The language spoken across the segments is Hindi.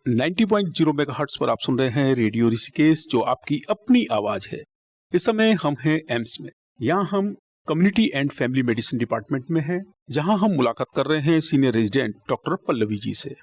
90.0 मेगाहर्ट्ज पर आप सुन रहे हैं रेडियो ऋषिकेश, जो आपकी अपनी आवाज है। इस समय हम हैं एम्स में। यहाँ हम community and family medicine department में हैं, जहाँ हम मुलाकात कर रहे हैं senior resident doctor Pallavi ji से।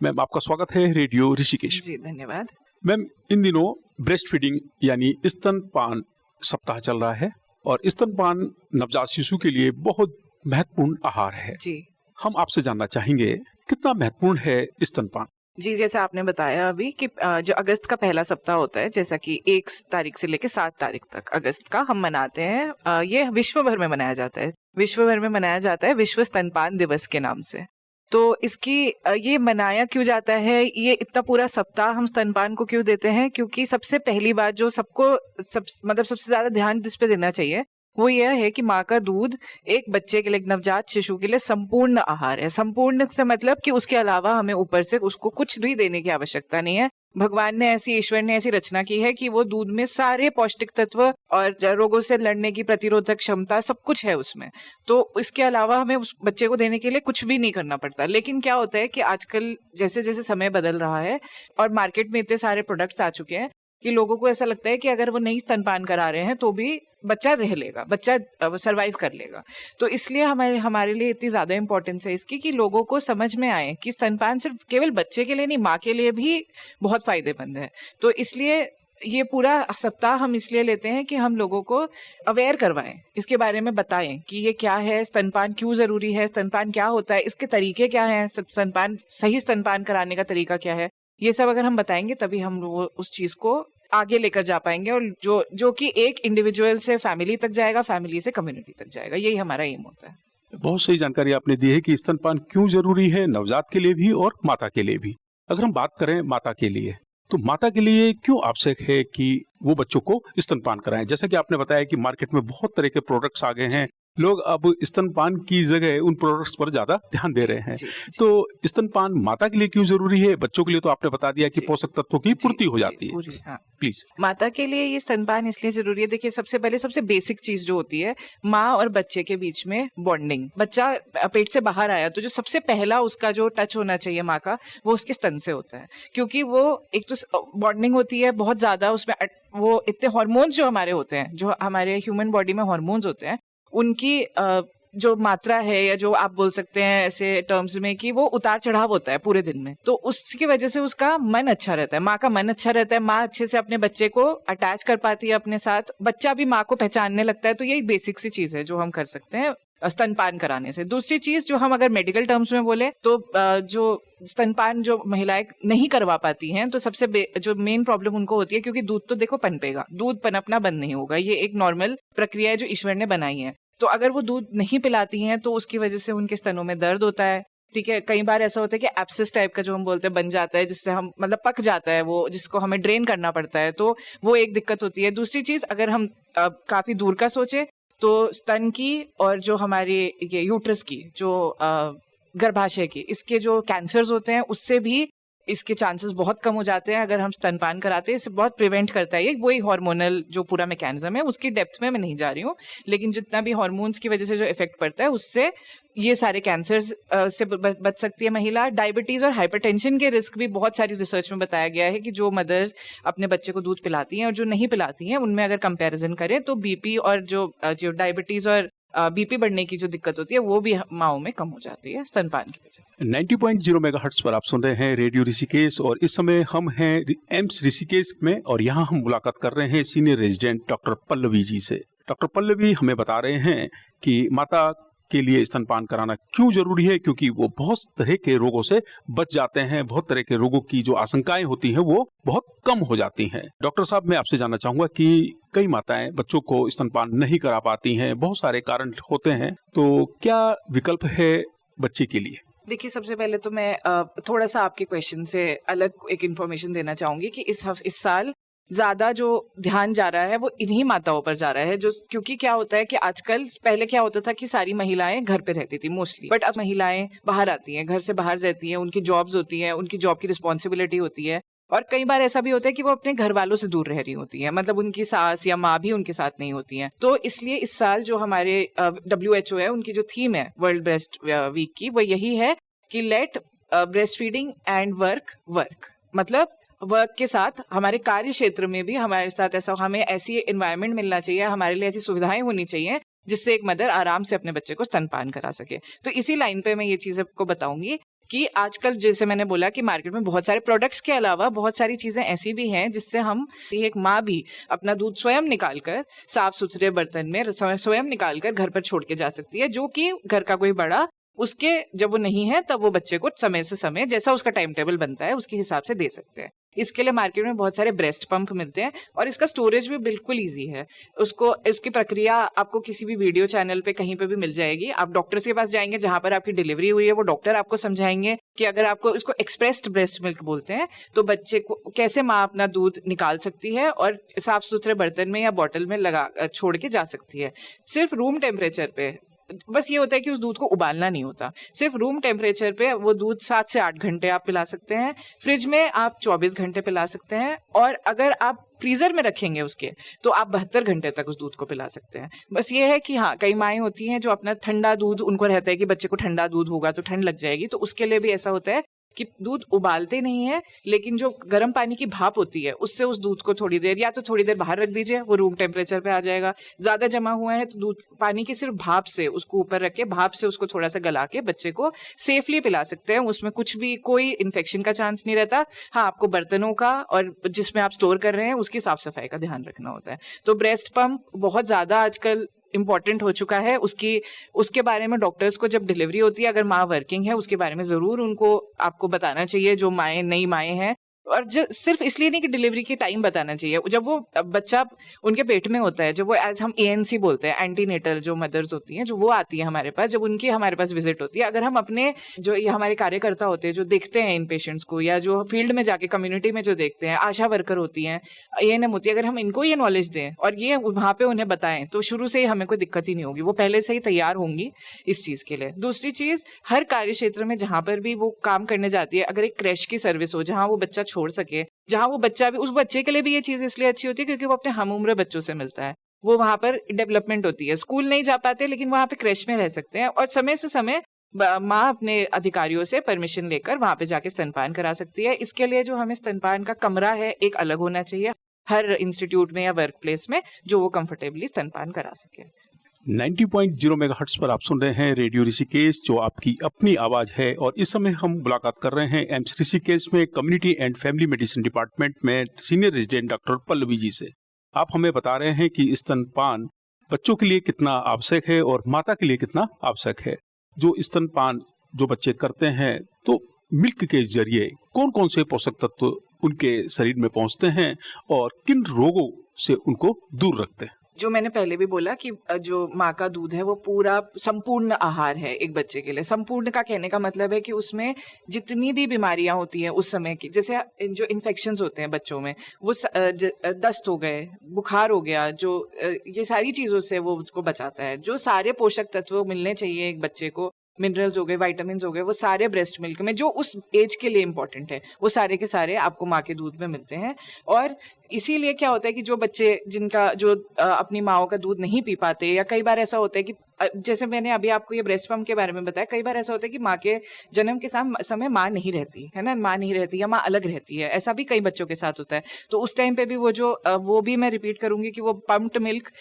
मैम, आपका स्वागत है रेडियो ऋषिकेश। जी, धन्यवाद। मैम, इन दिनों ब्रेस्ट फीडिंग यानी स्तनपान सप्ताह चल रहा है और स्तनपान नवजात शिशु के लिए बहुत महत्वपूर्ण आहार है। जी हम आपसे जानना चाहेंगे कितना महत्वपूर्ण है स्तनपान। जी, जैसा आपने बताया अभी कि जो अगस्त का पहला सप्ताह होता है, जैसा कि 1 तारीख से लेकर 7 तारीख तक अगस्त का हम मनाते हैं। ये विश्व भर में मनाया जाता है। विश्व भर में मनाया जाता है विश्व स्तनपान दिवस के नाम से। तो इसकी ये मनाया क्यों जाता है, ये इतना पूरा सप्ताह हम स्तनपान को क्यों देते हैं? क्योंकि सबसे पहली बात जो सबसे ज्यादा ध्यान जिस पे देना चाहिए वो यह है कि माँ का दूध एक बच्चे के लिए, एक नवजात शिशु के लिए संपूर्ण आहार है। संपूर्ण से मतलब कि उसके अलावा हमें ऊपर से उसको कुछ भी देने की आवश्यकता नहीं है। भगवान ने ईश्वर ने ऐसी रचना की है कि वो दूध में सारे पौष्टिक तत्व और रोगों से लड़ने की प्रतिरोधक क्षमता सब कुछ है उसमें। तो इसके अलावा हमें उस बच्चे को देने के लिए कुछ भी नहीं करना पड़ता। लेकिन क्या होता है कि आजकल जैसे जैसे समय बदल रहा है और मार्केट में इतने सारे प्रोडक्ट्स आ चुके हैं कि लोगों को ऐसा लगता है कि अगर वो नहीं स्तनपान करा रहे हैं तो भी बच्चा रह लेगा, बच्चा सरवाइव कर लेगा। तो इसलिए हमारे लिए इतनी ज्यादा इंपॉर्टेंस है इसकी कि लोगों को समझ में आए कि स्तनपान सिर्फ केवल बच्चे के लिए नहीं, माँ के लिए भी बहुत फायदेमंद है। तो इसलिए ये पूरा सप्ताह हम इसलिए लेते हैं कि हम लोगों को अवेयर करवाएं, इसके बारे में बताएं कि ये क्या है, स्तनपान क्यों जरूरी है, स्तनपान क्या होता है, इसके तरीके क्या हैं, सही स्तनपान कराने का तरीका क्या है। ये सब अगर हम बताएंगे तभी हम वो उस चीज को आगे लेकर जा पाएंगे और जो कि एक इंडिविजुअल से फैमिली तक जाएगा, फैमिली से कम्युनिटी तक जाएगा। यही हमारा एम होता है। बहुत सही जानकारी आपने दी है कि स्तनपान क्यों जरूरी है, नवजात के लिए भी और माता के लिए भी। अगर हम बात करें माता के लिए, तो माता के लिए क्यों आवश्यक है कि वो बच्चों को स्तनपान कराएं? जैसा कि आपने बताया कि मार्केट में बहुत तरह के प्रोडक्ट्स आ गए हैं, लोग अब स्तनपान की जगह उन प्रोडक्ट्स पर ज्यादा ध्यान दे रहे हैं। तो स्तनपान माता के लिए क्यों जरूरी है? बच्चों के लिए तो आपने बता दिया कि पोषक तत्वों की पूर्ति हो जाती है। हाँ। प्लीज। माता के लिए ये स्तनपान इसलिए जरूरी है, देखिए सबसे पहले सबसे बेसिक चीज जो होती है माँ और बच्चे के बीच में बॉन्डिंग। बच्चा पेट से बाहर आया तो जो सबसे पहला उसका जो टच होना चाहिए माँ का, वो उसके स्तन से होता है। क्योंकि वो एक तो बॉन्डिंग होती है बहुत ज्यादा, उसमें वो इतने हार्मोन्स जो हमारे होते हैं, जो हमारे ह्यूमन बॉडी में हार्मोन्स होते हैं, उनकी जो मात्रा है, या जो आप बोल सकते हैं ऐसे टर्म्स में कि वो उतार चढ़ाव होता है पूरे दिन में। तो उसकी वजह से उसका मन अच्छा रहता है, माँ का मन अच्छा रहता है, माँ अच्छे से अपने बच्चे को अटैच कर पाती है अपने साथ, बच्चा भी माँ को पहचानने लगता है। तो यही बेसिक सी चीज है जो हम कर सकते हैं स्तनपान कराने से। दूसरी चीज जो हम अगर मेडिकल टर्म्स में बोले तो जो स्तनपान जो महिलाएं नहीं करवा पाती हैं, तो सबसे जो मेन प्रॉब्लम उनको होती है, क्योंकि दूध तो देखो पनपेगा, दूध पनपना बंद नहीं होगा, ये एक नॉर्मल प्रक्रिया है जो ईश्वर ने बनाई है। तो अगर वो दूध नहीं पिलाती हैं तो उसकी वजह से उनके स्तनों में दर्द होता है। ठीक है, कई बार ऐसा होता है कि एब्सेस टाइप का जो हम बोलते हैं बन जाता है, जिससे हम मतलब पक जाता है वो, जिसको हमें ड्रेन करना पड़ता है। तो वो एक दिक्कत होती है। दूसरी चीज, अगर हम काफी दूर का सोचे तो स्तन की और जो हमारे ये यूट्रस की जो गर्भाशय की, इसके जो कैंसर्स होते हैं उससे भी इसके चांसेस बहुत कम हो जाते हैं अगर हम स्तनपान कराते हैं। इसे बहुत प्रिवेंट करता है ये, वही हार्मोनल जो पूरा मैकेनिज्म है, उसकी डेप्थ में मैं नहीं जा रही हूँ, लेकिन जितना भी हार्मोन्स की वजह से जो इफेक्ट पड़ता है उससे ये सारे कैंसर्स से बच सकती है महिला। डायबिटीज और हाइपरटेंशन के रिस्क भी बहुत सारी रिसर्च में बताया गया है कि जो मदर्स अपने बच्चे को दूध पिलाती हैं और जो नहीं पिलाती हैं, उनमें अगर कंपैरिजन करें तो बीपी और जो डायबिटीज और बीपी बढ़ने की जो दिक्कत होती है वो भी माओ में कम हो जाती है स्तनपान की वजह। 90.0 मेगाहर्ट्ज पर आप सुन रहे हैं रेडियो ऋषिकेश और इस समय हम हैं एम्स ऋषिकेश में और यहाँ हम मुलाकात कर रहे हैं senior resident doctor Pallavi ji से। डॉक्टर पल्लवी हमें बता रहे हैं कि माता के लिए स्तनपान कराना क्यों जरूरी है, क्योंकि वो बहुत तरह के रोगों से बच जाते हैं, बहुत तरह के रोगों की जो आशंकाएं होती हैं वो बहुत कम हो जाती हैं। डॉक्टर साहब, मैं आपसे जानना चाहूंगा कि कई माताएं बच्चों को स्तनपान नहीं करा पाती हैं, बहुत सारे कारण होते हैं, तो क्या विकल्प है बच्चे के लिए? देखिए, सबसे पहले तो मैं थोड़ा सा आपके क्वेश्चन से अलग एक इन्फॉर्मेशन देना चाहूंगी कि इस साल ज्यादा जो ध्यान जा रहा है वो इन्हीं माताओं पर जा रहा है, जो क्योंकि क्या होता है कि आजकल, पहले क्या होता था कि सारी महिलाएं घर पे रहती थी मोस्टली, बट अब महिलाएं बाहर आती हैं, घर से बाहर रहती हैं, उनकी जॉब्स होती हैं, उनकी जॉब की रिस्पॉन्सिबिलिटी होती है, और कई बार ऐसा भी होता है कि वो अपने घर वालों से दूर रह रही होती है, मतलब उनकी सास या माँ भी उनके साथ नहीं होती हैं। तो इसलिए इस साल जो हमारे WHO है, उनकी जो थीम है वर्ल्ड ब्रेस्ट वीक की, वो यही है कि let breast feeding and work मतलब वर्क के साथ हमारे कार्य क्षेत्र में भी हमारे साथ ऐसा हमें ऐसी एनवायरनमेंट मिलना चाहिए, हमारे लिए ऐसी सुविधाएं होनी चाहिए जिससे एक मदर आराम से अपने बच्चे को स्तनपान करा सके। तो इसी लाइन पे मैं ये चीज आपको बताऊंगी कि आजकल जैसे मैंने बोला कि मार्केट में बहुत सारे प्रोडक्ट्स के अलावा बहुत सारी चीजें ऐसी भी हैं जिससे हम एक माँ भी अपना दूध स्वयं निकालकर साफ सुथरे बर्तन में स्वयं निकालकर घर पर छोड़ के जा सकती है, जो कि घर का कोई बड़ा उसके जब वो नहीं है तब वो बच्चे को समय से समय जैसा उसका टाइम टेबल बनता है उसके हिसाब से दे सकते हैं। इसके लिए मार्केट में बहुत सारे ब्रेस्ट पंप मिलते हैं और इसका स्टोरेज भी बिल्कुल इजी है। उसकी प्रक्रिया आपको किसी भी वीडियो चैनल पे कहीं पे भी मिल जाएगी। आप डॉक्टर के पास जाएंगे जहां पर आपकी डिलीवरी हुई है, वो डॉक्टर आपको समझाएंगे कि अगर आपको इसको एक्सप्रेस्ड ब्रेस्ट मिल्क बोलते हैं तो बच्चे को कैसे माँ अपना दूध निकाल सकती है और साफ सुथरे बर्तन में या बॉटल में लगा छोड़ के जा सकती है। सिर्फ रूम टेम्परेचर पे बस ये होता है कि उस दूध को उबालना नहीं होता, सिर्फ रूम टेम्परेचर पे वो दूध 7 से 8 घंटे आप पिला सकते हैं। फ्रिज में आप 24 घंटे पिला सकते हैं और अगर आप फ्रीजर में रखेंगे उसके तो आप 72 घंटे तक उस दूध को पिला सकते हैं। बस ये है कि हाँ, कई माएँ होती हैं जो अपना ठंडा दूध, उनको रहता है कि बच्चे को ठंडा दूध होगा तो ठंड लग जाएगी, तो उसके लिए भी ऐसा होता है कि दूध उबालते नहीं है लेकिन जो गर्म पानी की भाप होती है उससे उस दूध को थोड़ी देर या तो थोड़ी देर बाहर रख दीजिए, वो रूम टेम्परेचर पे आ जाएगा। ज्यादा जमा हुआ है तो दूध पानी की सिर्फ भाप से उसको ऊपर रख के भाप से उसको थोड़ा सा गला के बच्चे को सेफली पिला सकते हैं। उसमें कुछ भी कोई इन्फेक्शन का चांस नहीं रहता। हाँ, आपको बर्तनों का और जिसमें आप स्टोर कर रहे हैं उसकी साफ सफाई का ध्यान रखना होता है। तो ब्रेस्ट पंप बहुत ज्यादा आजकल इम्पॉर्टेंट हो चुका है। उसके बारे में डॉक्टर्स को जब डिलीवरी होती है, अगर माँ वर्किंग है, उसके बारे में जरूर आपको बताना चाहिए, जो माएँ नई माएँ हैं। और सिर्फ इसलिए नहीं कि डिलीवरी के टाइम बताना चाहिए, जब वो बच्चा उनके पेट में होता है, जब वो एज हम ANC बोलते हैं, एंटीनेटल जो मदर्स होती हैं, जो वो आती है हमारे पास, जब उनकी हमारे पास विजिट होती है, अगर हम अपने जो ये हमारे कार्यकर्ता होते हैं जो देखते हैं इन पेशेंट्स को, या जो फील्ड में जाके कम्युनिटी में जो देखते हैं, आशा वर्कर होती हैं, ANM होती है, अगर हम इनको ये नॉलेज दें और ये वहाँ पे उन्हें बताएं तो शुरू से ही हमें कोई दिक्कत ही नहीं होगी, वो पहले से ही तैयार होंगी इस चीज के लिए। दूसरी चीज, हर कार्य क्षेत्र में जहाँ पर भी वो काम करने जाती है, अगर एक क्रैश की सर्विस हो जहाँ वो बच्चा छोड़ सके, जहां वो बच्चा भी, उस बच्चे के लिए भी ये चीज इसलिए अच्छी होती है क्योंकि वो अपने हम उम्र बच्चों से मिलता है, वो वहां पर डेवलपमेंट होती है। स्कूल नहीं जा पाते लेकिन वहां पे क्रैश में रह सकते हैं और समय से समय माँ अपने अधिकारियों से परमिशन लेकर वहां पे जाके स्तनपान करा सकती है। इसके लिए जो हमें स्तनपान का कमरा है एक अलग होना चाहिए हर इंस्टीट्यूट में या वर्क प्लेस में, जो वो कंफर्टेबली स्तनपान करा सके। 90.0 मेगाहर्ट्ज पर आप सुन रहे हैं रेडियो ऋषिकेश, जो आपकी अपनी आवाज है। और इस समय हम मुलाकात कर रहे हैं एम्स ऋषिकेश में community and family medicine department में senior resident doctor Pallavi ji से। आप हमें बता रहे हैं कि स्तनपान बच्चों के लिए कितना आवश्यक है और माता के लिए कितना आवश्यक है। जो स्तनपान जो बच्चे करते हैं, तो मिल्क के जरिए कौन कौन से पोषक तत्व उनके शरीर में पहुंचते हैं और किन रोगों से उनको दूर रखते हैं। जो मैंने पहले भी बोला कि जो माँ का दूध है वो पूरा संपूर्ण आहार है एक बच्चे के लिए। संपूर्ण का कहने का मतलब है कि उसमें जितनी भी बीमारियां होती हैं उस समय की, जैसे जो इन्फेक्शंस होते हैं बच्चों में, वो दस्त हो गए, बुखार हो गया, जो ये सारी चीजों से वो उसको बचाता है। जो सारे पोषक तत्व मिलने चाहिए एक बच्चे को, मिनरल्स हो गए, विटामिन्स हो गए, वो सारे ब्रेस्ट मिल्क में जो उस एज के लिए इंपॉर्टेंट है, वो सारे के सारे आपको माँ के दूध में मिलते हैं। और इसीलिए क्या होता है कि जो बच्चे जिनका जो अपनी माँ का दूध नहीं पी पाते, या कई बार ऐसा होता है कि जैसे मैंने अभी आपको ये ब्रेस्ट पंप के बारे में बताया, कई बार ऐसा होता है कि माँ के जन्म के समय माँ नहीं रहती है ना, माँ नहीं रहती या माँ अलग रहती है, ऐसा भी कई बच्चों के साथ होता है। तो उस टाइम पे भी वो भी मैं रिपीट करूंगी कि वो पम्प्ड मिल्क,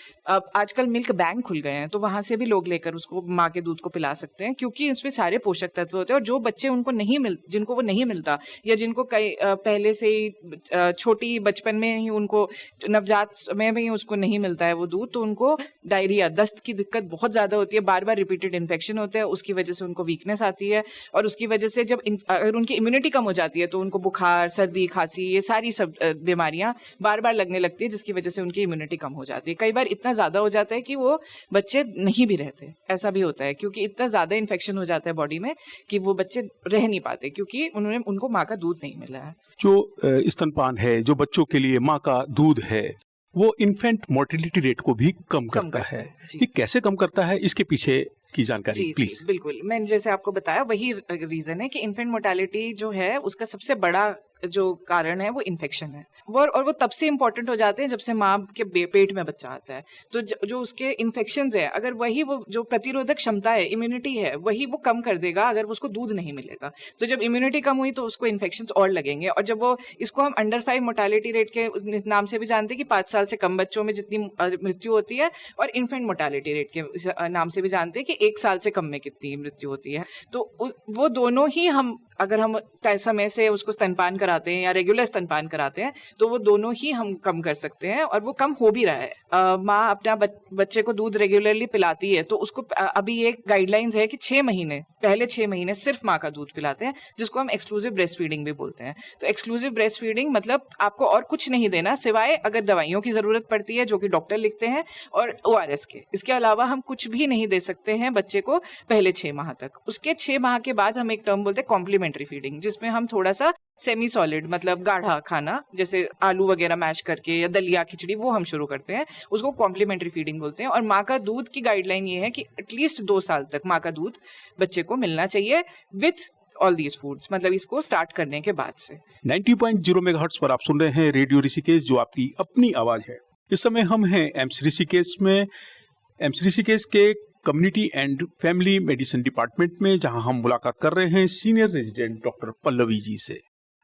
आजकल मिल्क बैंक खुल गए हैं, तो वहां से भी लोग लेकर उसको माँ के दूध को पिला सकते हैं, क्योंकि इसमें सारे पोषक तत्व होते हैं। और जो बच्चे जिनको वो नहीं मिलता, या जिनको पहले से ही छोटी बचपन में ही उनको नवजात में भी उसको नहीं मिलता है वो दूध, तो उनको डायरिया, दस्त की दिक्कत बहुत ज्यादा होती है, बार बार रिपीटेड इन्फेक्शन होते हैं, उसकी वजह से उनको वीकनेस आती है। और उसकी वजह से जब अगर उनकी इम्यूनिटी कम हो जाती है तो उनको बुखार, सर्दी, खांसी, ये सारी सब बीमारियां बार बार लगने लगती है, जिसकी वजह से उनकी इम्यूनिटी कम हो जाती है। कई बार इतना ज्यादा हो जाता है कि वो बच्चे नहीं भी रहते, ऐसा भी होता है, क्योंकि इतना ज्यादा इन्फेक्शन हो जाता है बॉडी में कि वो बच्चे रह नहीं पाते, क्योंकि उनको माँ का दूध नहीं मिला है। जो स्तनपान है, जो बच्चों के लिए माँ का दूध है, वो इन्फेंट मोर्टिलिटी रेट को भी कम करता है। ये कैसे कम करता है, इसके पीछे की जानकारी प्लीज। बिल्कुल, मैंने जैसे आपको बताया वही रीजन है कि इन्फेंट मोर्टेलिटी जो है उसका सबसे बड़ा जो कारण है वो इन्फेक्शन है। वो तब से इम्पोर्टेंट हो जाते हैं जब से माँ के पेट में बच्चा आता है। तो जो उसके इन्फेक्शंस है, अगर वही वो जो प्रतिरोधक क्षमता है, इम्यूनिटी है, वही वो कम कर देगा अगर उसको दूध नहीं मिलेगा। तो जब इम्यूनिटी कम हुई तो उसको इन्फेक्शंस और लगेंगे। और जब वो इसको हम अंडर 5 मोर्टालिटी रेट के नाम से भी जानते हैं कि 5 साल से कम बच्चों में जितनी मृत्यु होती है, और इन्फेंट मोर्टालिटी रेट के नाम से भी जानते हैं कि 1 साल से कम में कितनी मृत्यु होती है। तो वो दोनों ही अगर हम तय समय से उसको स्तनपान कराते हैं या रेगुलर स्तनपान कराते हैं तो वो दोनों ही हम कम कर सकते हैं, और वो कम हो भी रहा है। माँ अपना बच्चे को दूध रेगुलरली पिलाती है तो उसको अभी एक गाइडलाइंस है कि 6 महीने, पहले 6 महीने सिर्फ माँ का दूध पिलाते हैं, जिसको हम एक्सक्लूसिव ब्रेस्ट फीडिंग भी बोलते हैं। तो एक्सक्लूसिव ब्रेस्ट फीडिंग मतलब आपको और कुछ नहीं देना सिवाय अगर दवाइयों की जरूरत पड़ती है जो कि डॉक्टर लिखते हैं, और ORS के। इसके अलावा हम कुछ भी नहीं दे सकते हैं बच्चे को पहले 6 माह तक। उसके 6 माह के बाद हम एक टर्म बोलते हैं कॉम्प्लीमेंट्री फीडिंग, जिसमें हम थोड़ा सा सेमी सॉलिड मतलब गाढ़ा खाना, जैसे आलू वगैरह मैश करके या दलिया खिचड़ी, वो हम शुरू करते हैं। उसको कॉम्प्लीमेंट्री फीडिंग बोलते हैं। और माँ का दूध की गाइडलाइन ये है कि एटलीस्ट 2 साल तक माँ का दूध बच्चे को मिलना चाहिए विथ ऑल दीज फूड्स, मतलब इसको स्टार्ट करने के बाद से। 90.0 मेगाहर्ट्ज पर आप सुन रहे हैं रेडियो ऋषिकेश, जो आपकी अपनी आवाज है। इस समय हम हैं एम्स ऋषिकेश में, एम्स ऋषिकेश के community and family medicine department में, जहां हम मुलाकात कर रहे हैं senior resident doctor Pallavi ji से।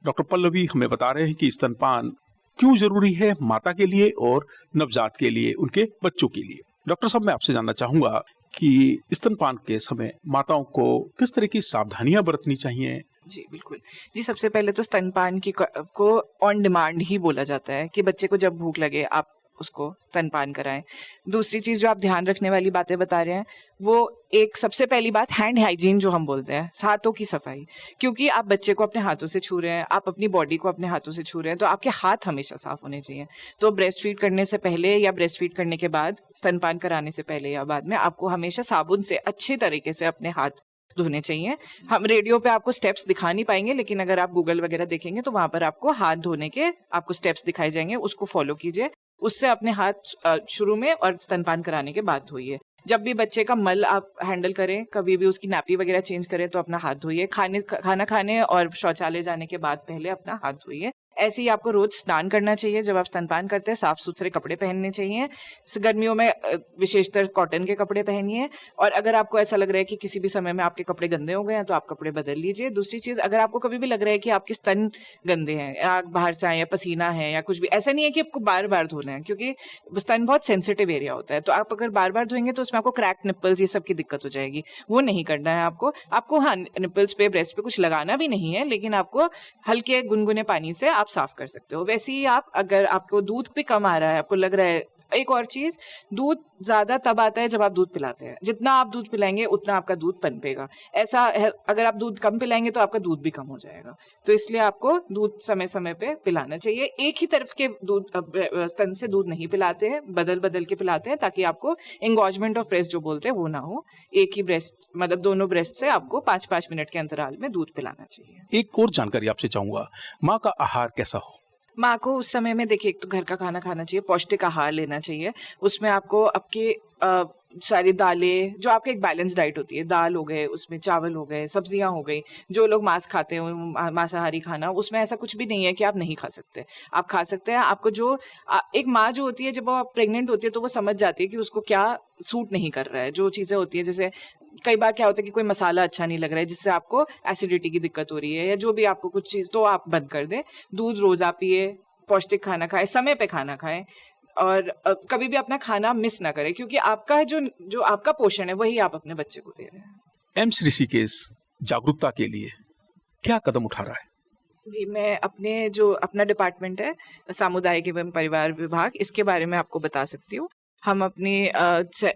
डॉक्टर पल्लवी हमें बता रहे हैं कि स्तनपान क्यों जरूरी है माता के लिए और नवजात के लिए, उनके बच्चों के लिए। डॉक्टर साहब, मैं आपसे जानना चाहूंगा कि स्तनपान के समय माताओं को किस तरह की सावधानियां बरतनी चाहिए। जी बिल्कुल जी। सबसे पहले तो स्तनपान को ऑन डिमांड ही बोला जाता है कि बच्चे को जब भूख लगे आप उसको स्तनपान कराएं। दूसरी चीज जो आप ध्यान रखने वाली बातें बता रहे हैं, वो एक सबसे पहली बात हैंड हाइजीन जो हम बोलते हैं, हाथों की सफाई। क्योंकि आप बच्चे को अपने हाथों से छू रहे हैं, आप अपनी बॉडी को अपने हाथों से छू रहे हैं, तो आपके हाथ हमेशा साफ होने चाहिए। तो ब्रेस्ट फीड करने से पहले या ब्रेस्ट फीड करने के बाद, स्तनपान कराने से पहले या बाद में, आपको हमेशा साबुन से अच्छे तरीके से अपने हाथ धोने चाहिए। हम रेडियो पे आपको स्टेप्स दिखा नहीं पाएंगे, लेकिन अगर आप गूगल वगैरह देखेंगे तो वहां पर आपको हाथ धोने के आपको स्टेप्स दिखाए जाएंगे, उसको फॉलो कीजिए। उससे अपने हाथ शुरू में और स्तनपान कराने के बाद धोइए। जब भी बच्चे का मल आप हैंडल करें, कभी भी उसकी नैपी वगैरह चेंज करें तो अपना हाथ धोइए। खाना खाने और शौचालय जाने के बाद पहले अपना हाथ धोइए। ऐसे ही आपको रोज स्नान करना चाहिए। जब आप स्तनपान करते हैं साफ सुथरे कपड़े पहनने चाहिए। गर्मियों में विशेषतर कॉटन के कपड़े पहनिए। और अगर आपको ऐसा लग रहा है कि किसी भी समय में आपके कपड़े गंदे हो गए हैं तो आप कपड़े बदल लीजिए। दूसरी चीज, अगर आपको कभी भी लग रहा है कि आपके स्तन गंदे हैं या बाहर से आए या पसीना है या कुछ भी, ऐसा नहीं है कि आपको बार बार धोना है, क्योंकि स्तन बहुत सेंसिटिव एरिया होता है। तो आप अगर बार बार धोएंगे तो उसमें आपको क्रैक निप्पल्स ये सब की दिक्कत हो जाएगी। वो नहीं करना है आपको हाँ, निप्पल्स पे ब्रेस्ट पे कुछ लगाना भी नहीं है, लेकिन आपको हल्के गुनगुने पानी से आप साफ कर सकते हो। वैसे ही आप, अगर आपको दूध भी कम आ रहा है, आपको लग रहा है, एक और चीज, दूध ज्यादा तब आता है जब आप दूध पिलाते हैं। जितना आप दूध पिलाएंगे उतना आपका दूध पनपेगा। ऐसा है, अगर आप दूध कम पिलाएंगे तो आपका दूध भी कम हो जाएगा। तो इसलिए आपको दूध समय समय पे पिलाना चाहिए। एक ही तरफ के दूध स्तन से दूध नहीं पिलाते हैं, बदल बदल के पिलाते हैं, ताकि आपको एंगॉजमेंट ऑफ ब्रेस्ट जो बोलते हैं वो ना हो। एक ही ब्रेस्ट, मतलब दोनों ब्रेस्ट से आपको 5-5 मिनट के अंतराल में दूध पिलाना चाहिए। एक और जानकारी आपसे चाहूंगा, माँ का आहार कैसा हो। माँ को उस समय में देखिए, एक तो घर का खाना खाना चाहिए, पौष्टिक आहार लेना चाहिए। उसमें आपको आपके सारी दालें, जो आपके एक बैलेंस डाइट होती है, दाल हो गए, उसमें चावल हो गए, सब्जियां हो गई। जो लोग मांस खाते हैं, मांसाहारी खाना, उसमें ऐसा कुछ भी नहीं है कि आप नहीं खा सकते, आप खा सकते हैं। आपको जो एक माँ जो होती है, जब वो प्रेग्नेंट होती है तो वो समझ जाती है कि उसको क्या सूट नहीं कर रहा है। जो चीजें होती है, जैसे कई बार क्या होता है कि कोई मसाला अच्छा नहीं लग रहा है, जिससे आपको एसिडिटी की दिक्कत हो रही है, या जो भी आपको कुछ चीज, तो आप बंद कर दें। दूध रोज आप पिए, पौष्टिक खाना खाएं, समय पे खाना खाएं, और कभी भी अपना खाना मिस ना करें, क्योंकि आपका जो आपका पोषण है वही आप अपने बच्चे को दे रहे हैं। एम्स ऋषिकेश जागरूकता के लिए क्या कदम उठा रहा है। जी, मैं अपना डिपार्टमेंट है सामुदायिक एवं परिवार विभाग, इसके बारे में आपको बता सकती हूँ। हम अपने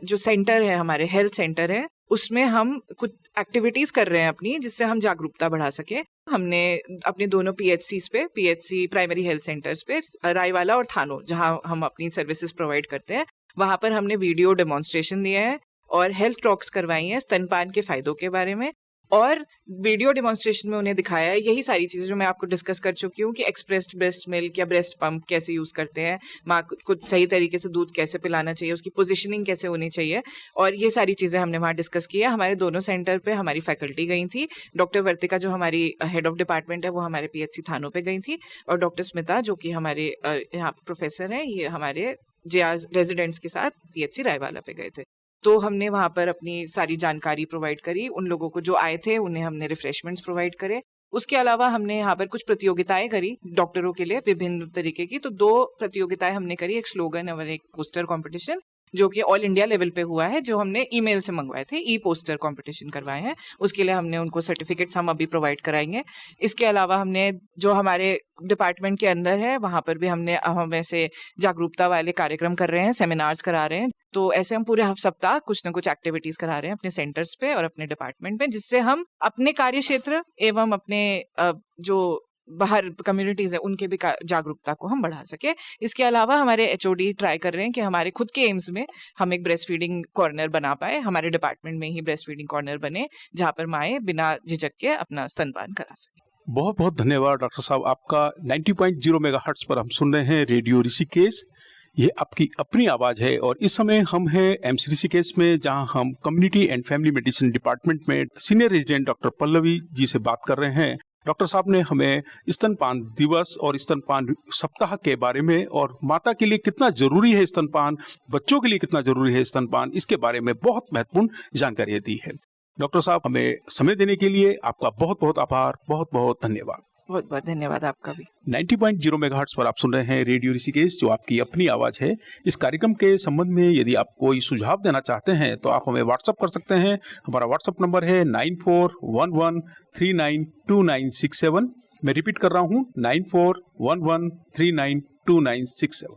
जो सेंटर है, हमारे हेल्थ सेंटर है, उसमें हम कुछ एक्टिविटीज कर रहे हैं अपनी, जिससे हम जागरूकता बढ़ा सके। हमने अपने दोनों पीएचसी प्राइमरी हेल्थ सेंटर्स पे, रायवाला और थानो, जहां हम अपनी सर्विसेज प्रोवाइड करते हैं, वहां पर हमने वीडियो डेमोन्स्ट्रेशन दिए हैं और हेल्थ टॉक्स करवाई हैं स्तनपान के फायदों के बारे में। और वीडियो डेमोन्स्ट्रेशन में उन्हें दिखाया है यही सारी चीज़ें जो मैं आपको डिस्कस कर चुकी हूँ कि एक्सप्रेस्ड ब्रेस्ट मिल्क या ब्रेस्ट पंप कैसे यूज़ करते हैं, माँ को सही तरीके से दूध कैसे पिलाना चाहिए, उसकी पोजीशनिंग कैसे होनी चाहिए, और ये सारी चीज़ें हमने वहाँ डिस्कस की है। हमारे दोनों सेंटर पे हमारी फैकल्टी गई थी। डॉक्टर वर्तिका जो हमारी हेड ऑफ डिपार्टमेंट है वो हमारे PHC थानों पर गई थी, और डॉक्टर स्मिता जो कि हमारे यहाँ प्रोफेसर हैं, ये हमारे JR रेजिडेंट्स के साथ PHC रायवाला पे गए थे। तो हमने वहाँ पर अपनी सारी जानकारी प्रोवाइड करी। उन लोगों को जो आए थे उन्हें हमने रिफ्रेशमेंट्स प्रोवाइड करे। उसके अलावा हमने यहाँ पर कुछ प्रतियोगिताएं करी डॉक्टरों के लिए विभिन्न तरीके की। तो 2 प्रतियोगिताएं हमने करी, एक स्लोगन और एक पोस्टर कंपटीशन, जो कि ऑल इंडिया लेवल पे हुआ है, जो हमने ईमेल से मंगवाए थे, पोस्टर कंपटीशन करवाए हैं। उसके लिए हमने उनको सर्टिफिकेट्स हम अभी प्रोवाइड कराएंगे। इसके अलावा हमने जो हमारे डिपार्टमेंट के अंदर है वहाँ पर भी हम ऐसे जागरूकता वाले कार्यक्रम कर रहे हैं, सेमिनार्स करा रहे हैं। तो ऐसे हम पूरे सप्ताह कुछ न कुछ एक्टिविटीज करा रहे हैं अपने सेंटर्स पे और अपने डिपार्टमेंट में, जिससे हम अपने कार्य क्षेत्र एवं अपने जो बाहर कम्युनिटीज है उनके भी जागरूकता को हम बढ़ा सके। इसके अलावा हमारे HOD ट्राई कर रहे हैं कि हमारे खुद के एम्स में हम एक ब्रेस्ट फीडिंग कॉर्नर बना पाए, हमारे डिपार्टमेंट में ही ब्रेस्ट फीडिंग कॉर्नर बने, जहाँ पर माएँ बिना झिझक के अपना स्तनपान करा सके। बहुत बहुत धन्यवाद डॉक्टर साहब आपका। 90.0 मेगाहर्ट्ज पर हम सुन रहे हैं रेडियो ऋषिकेश, ये आपकी अपनी आवाज है। और इस समय हम हैं एम्स ऋषिकेश में, जहां हम community and family medicine department में senior resident doctor Pallavi ji से बात कर रहे हैं। डॉक्टर साहब ने हमें स्तनपान दिवस और स्तनपान सप्ताह के बारे में, और माता के लिए कितना जरूरी है स्तनपान, बच्चों के लिए कितना जरूरी है स्तनपान, इसके बारे में बहुत महत्वपूर्ण जानकारी दी है। डॉक्टर साहब, हमें समय देने के लिए आपका बहुत बहुत आभार, बहुत बहुत धन्यवाद। बहुत बहुत धन्यवाद आपका भी। 90.0 मेगाहर्ट्ज पर आप सुन रहे हैं रेडियो ऋषिकेश, जो आपकी अपनी आवाज है। इस कार्यक्रम के संबंध में यदि आप कोई सुझाव देना चाहते हैं तो आप हमें व्हाट्सएप कर सकते हैं। हमारा व्हाट्सएप नंबर है 9411392967। मैं रिपीट कर रहा हूँ 9411392967।